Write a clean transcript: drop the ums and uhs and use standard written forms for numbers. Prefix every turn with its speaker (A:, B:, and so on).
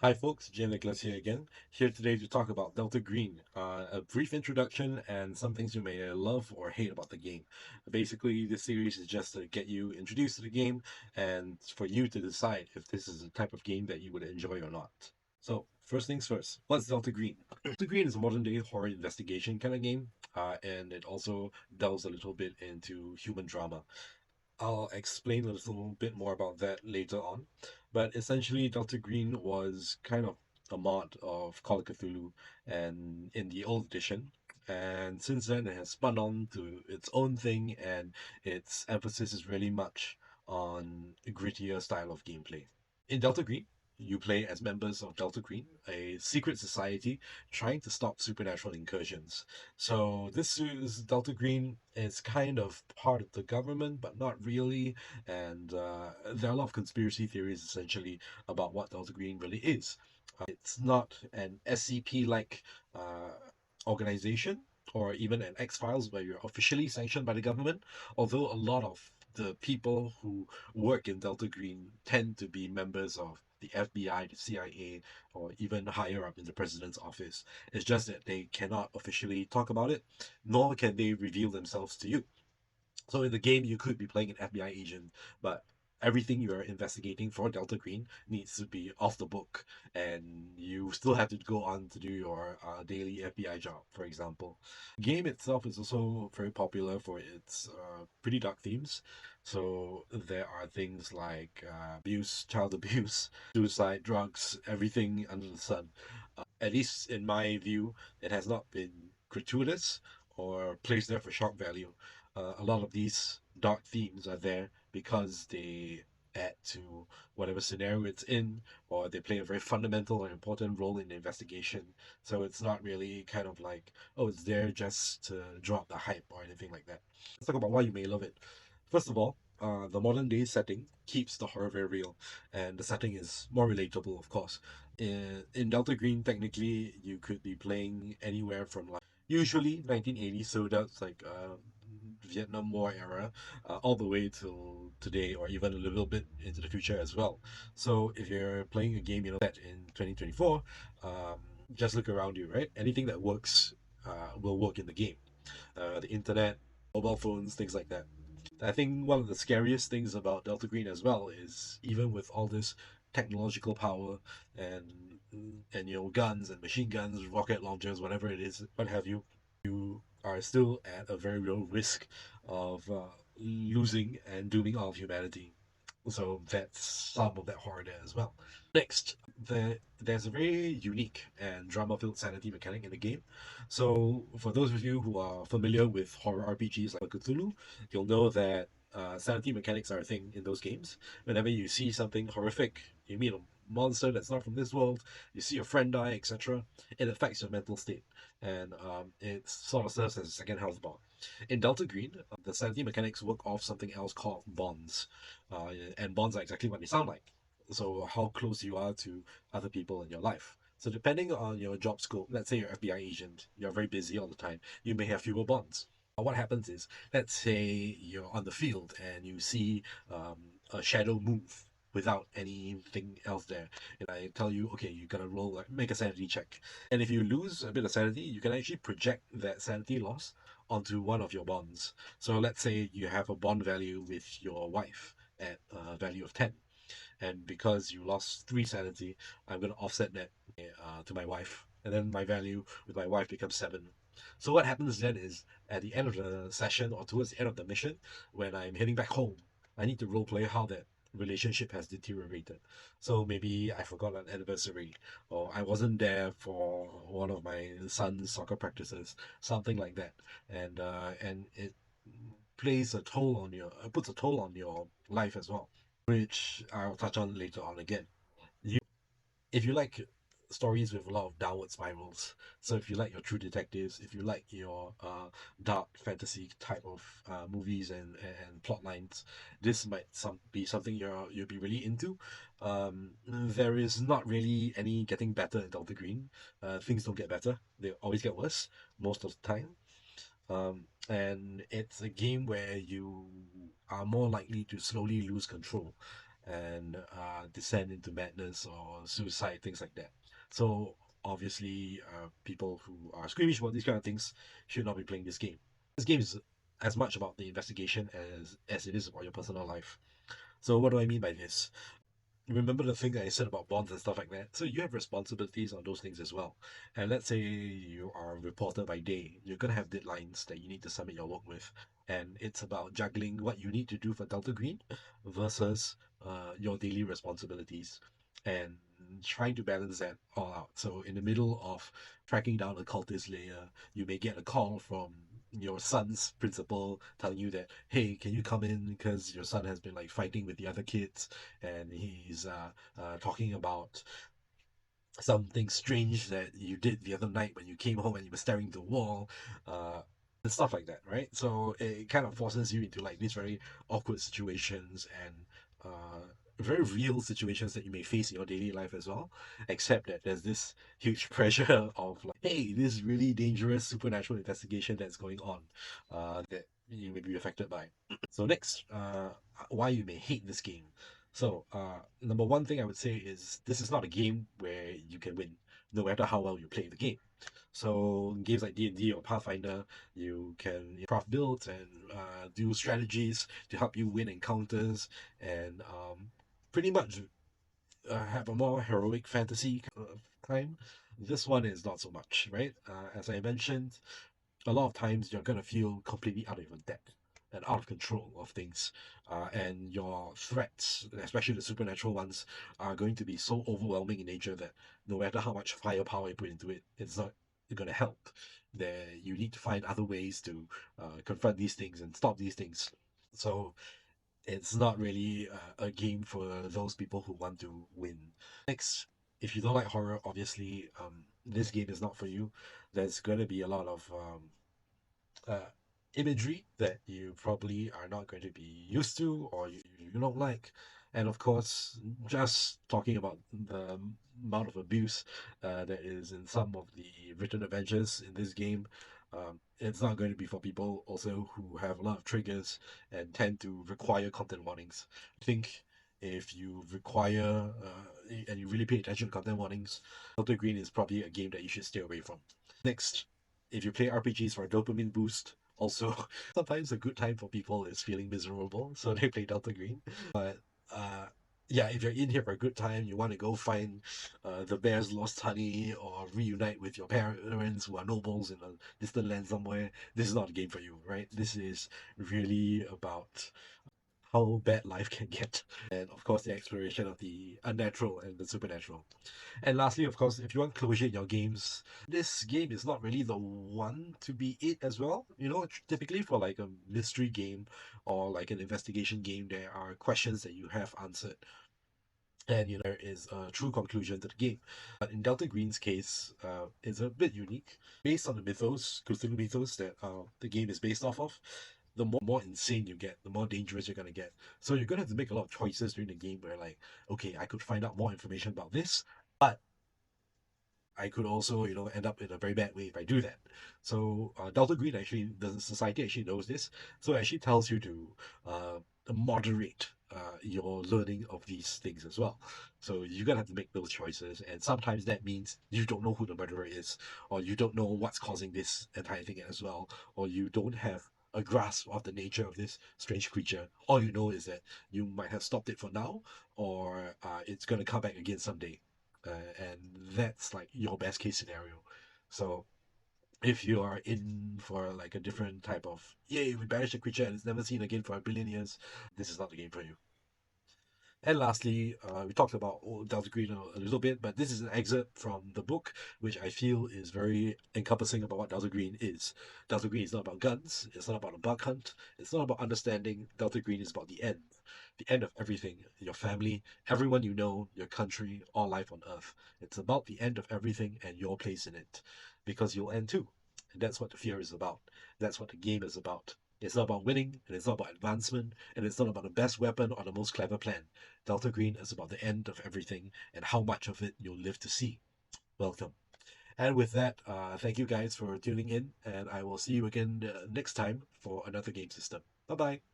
A: Hi folks, Jay Nicholas here again, here today to talk about Delta Green, a brief introduction and some things you may love or hate about the game. Basically, this series is just to get you introduced to the game and for you to decide if this is a type of game that you would enjoy or not. So, first things first, what's Delta Green? Delta Green is a modern day horror investigation kind of game, and it also delves a little bit into human drama. I'll explain a little bit more about that later on. But essentially, Delta Green was kind of a mod of Call of Cthulhu and in the old edition. And since then, it has spun on to its own thing, and its emphasis is really much on a grittier style of gameplay. In Delta Green, you play as members of Delta Green, a secret society trying to stop supernatural incursions. So this is Delta Green is kind of part of the government, but not really. And there are a lot of conspiracy theories essentially about what Delta Green really is. It's not an SCP-like organization or even an X Files where you're officially sanctioned by the government, although a lot of the people who work in Delta Green tend to be members of the FBI, the CIA, or even higher up in the president's office. It's just that they cannot officially talk about it, nor can they reveal themselves to you. So in the game, you could be playing an FBI agent, but everything you're investigating for Delta Green needs to be off the book, and you still have to go on to do your daily FBI job, for example. The game itself is also very popular for its pretty dark themes. So there are things like abuse, child abuse, suicide, drugs, everything under the sun. At least in my view, it has not been gratuitous or placed there for shock value. A lot of these dark themes are there because they add to whatever scenario it's in, or they play a very fundamental and important role in the investigation. So it's not really kind of like, oh, it's there just to drop the hype or anything like that. Let's talk about why you may love it. First of all, the modern day setting keeps the horror very real, and the setting is more relatable, of course. In Delta Green, technically, you could be playing anywhere from like usually 1980s, so that's like Vietnam War era, all the way till today, or even a little bit into the future as well. So if you're playing a game, set in 2024, um, just look around you, right? Anything that works will work in the game. The internet, mobile phones, things like that. I think one of the scariest things about Delta Green as well is even with all this technological power and guns and machine guns, rocket launchers, whatever it is, what have you, you are still at a very real risk of losing and dooming all of humanity. So that's some of that horror there as well. Next, there's a very unique and drama-filled sanity mechanic in the game. So for those of you who are familiar with horror RPGs like Cthulhu, you'll know that sanity mechanics are a thing in those games. Whenever you see something horrific, you meet a monster that's not from this world, you see a friend die, etc., it affects your mental state, and it sort of serves as a second health bar. In Delta Green, the sanity mechanics work off something else called bonds, and bonds are exactly what they sound like. So how close you are to other people in your life. So depending on your job scope, let's say you're an FBI agent, you're very busy all the time, you may have fewer bonds. What happens is, let's say you're on the field and you see a shadow move without anything else there. And I tell you, okay, you gotta roll, like, make a sanity check. And if you lose a bit of sanity, you can actually project that sanity loss onto one of your bonds. So let's say you have a bond value with your wife at a value of 10. And because you lost 3 sanity, I'm going to offset that to my wife. And then my value with my wife becomes 7. So what happens then is at the end of the session or towards the end of the mission, when I'm heading back home, I need to roleplay how that relationship has deteriorated. So maybe I forgot an anniversary, or I wasn't there for one of my son's soccer practices, something like that. And it plays a toll on your puts a toll on your life as well, which I'll touch on later on again. If you like stories with a lot of downward spirals, so if you like your true detectives, if you like your dark fantasy type of movies and plot lines, this might be something you'll be really into. There is not really any getting better in Delta Green. Things don't get better; they always get worse most of the time. And it's a game where you are more likely to slowly lose control. and descend into madness or suicide, things like that. So obviously, people who are squeamish about these kind of things should not be playing this game. This game is as much about the investigation as it is about your personal life. So what do I mean by this? Remember the thing that I said about bonds and stuff like that? So you have responsibilities on those things as well. And let's say you are a reporter by day, you're gonna have deadlines that you need to submit your work with. And it's about juggling what you need to do for Delta Green versus your daily responsibilities and trying to balance that all out. So in the middle of tracking down a cultist layer, you may get a call from your son's principal telling you that, hey, can you come in because your son has been like fighting with the other kids and he's talking about something strange that you did the other night when you came home and you were staring at the wall, uh, and stuff like that, right? So it kind of forces you into like these very awkward situations and very real situations that you may face in your daily life as well, except that there's this huge pressure of like, hey, this really dangerous supernatural investigation that's going on that you may be affected by. So next, why you may hate this game. So, number one thing I would say is this is not a game where you can win, no matter how well you play the game. So, in games like D&D or Pathfinder, you can craft builds and do strategies to help you win encounters and pretty much have a more heroic fantasy time. This one is not so much, right? As I mentioned, a lot of times you're going to feel completely out of your depth and out of control of things. And your threats, especially the supernatural ones, are going to be so overwhelming in nature that no matter how much firepower you put into it, it's not going to help. There, you need to find other ways to confront these things and stop these things. So it's not really a game for those people who want to win. Next, if you don't like horror, obviously, this game is not for you. There's going to be a lot of uh, imagery that you probably are not going to be used to or you don't like. And of course, just talking about the amount of abuse that is in some of the written adventures in this game, it's not going to be for people also who have a lot of triggers and tend to require content warnings. I think if you require and you really pay attention to content warnings, Delta Green is probably a game that you should stay away from. Next, if you play RPGs for a dopamine boost, also sometimes a good time for people is feeling miserable, so they play Delta Green. But uh, yeah, if you're in here for a good time, you want to go find the bear's lost honey or reunite with your parents who are nobles in a distant land somewhere, this is not a game for you, right? This is really about how bad life can get, and of course, the exploration of the unnatural and the supernatural. And lastly, of course, if you want closure in your games, this game is not really the one to be it as well. You know, typically for like a mystery game or like an investigation game, there are questions that you have answered. And you know, there is a true conclusion to the game. But in Delta Green's case, it's a bit unique. Based on the mythos, Cthulhu mythos that the game is based off of, the more insane you get, the more dangerous you're gonna get. So you're gonna have to make a lot of choices during the game where like, okay, I could find out more information about this, but I could also, you know, end up in a very bad way if I do that. So Delta Green actually, the society actually knows this. So it actually tells you to moderate your learning of these things as well. So you're gonna have to make those choices, and sometimes that means you don't know who the murderer is, or you don't know what's causing this entire thing as well, or you don't have a grasp of the nature of this strange creature. All you know is that you might have stopped it for now, or it's gonna come back again someday and that's like your best case scenario. So if you are in for like a different type of yay, we banished a creature and it's never seen again for a billion years, this is not the game for you. And lastly, we talked about Delta Green a little bit, but this is an excerpt from the book, which I feel is very encompassing about what Delta Green is. Delta Green is not about guns, it's not about a bug hunt, it's not about understanding. Delta Green is about the end of everything, your family, everyone you know, your country, all life on Earth. It's about the end of everything and your place in it, because you'll end too. And that's what the fear is about. That's what the game is about. It's not about winning, and it's not about advancement, and it's not about the best weapon or the most clever plan. Delta Green is about the end of everything and how much of it you'll live to see. Welcome. And with that, thank you guys for tuning in, and I will see you again next time for another game system. Bye bye.